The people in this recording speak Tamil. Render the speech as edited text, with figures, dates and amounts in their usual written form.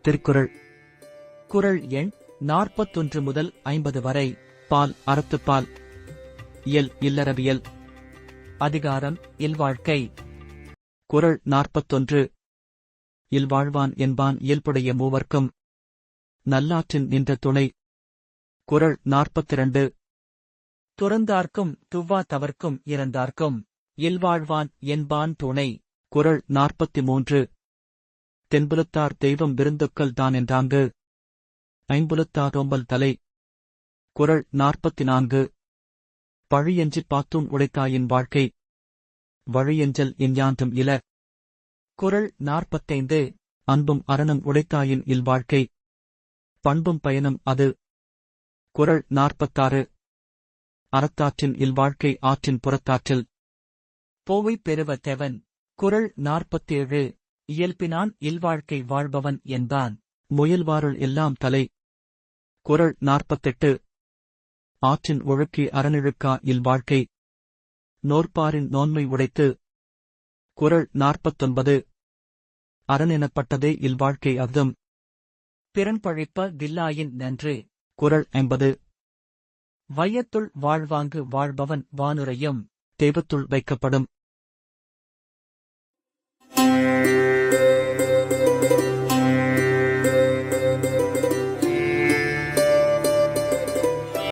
திருக்குறள். குறள் எண் 41 முதல் 50 வரை. பால் அறத்துப்பால். இயல் இல்லறவியல். அதிகாரம் இல்வாழ்க்கை. குறள் 41. இல்வாழ்வான் என்பான் இயல்புடைய மூவர்க்கும் நல்லாற்றின் நின்ற துணை. குறள் 42. துறந்தார்க்கும் துவ்வா தவர்க்கும் இறந்தார்க்கும் இல்வாழ்வான் என்பான் துணை. குறள் 43. தென்புலத்தார் தெய்வம் விருந்துக்கள் தான் என்றாங்கு ஐம்புலத்தாரோம்பல் தலை. குறள் 44. பழியெஞ்சிப் பாத்தூன் உடைத்தாயின் வாழ்க்கை வழியெஞ்சல் எஞ்ஞான்றும் இல. குறள் 45. அன்பும் அறனும் உடைத்தாயின் இல்வாழ்க்கை பண்பும் பயனும் அது. குறள் 46. அறத்தாற்றின் இல்வாழ்க்கை ஆற்றின் புறத்தாற்றில் போவை பெறுவ தெவன். குறள் 47. இயல்பினான் இல்வாழ்க்கை வாழ்பவன் என்பான் முயல்வாருள் எல்லாம் தலை. குறள் 48. ஆற்றின் ஒழுக்கி அறனிழுக்கா இல்வாழ்க்கை நோற்பாரின் நோன்மை உடைத்து. குறள் 49. அரண் எனப்பட்டதே இல்வாழ்க்கை அஃதும் பிறன் பழிப்ப தில்லாயின் நன்று. குறள் 50. வையத்துள் வாழ்வாங்கு வாழ்பவன் வானுரையும் தெய்வத்துள் வைக்கப்படும்.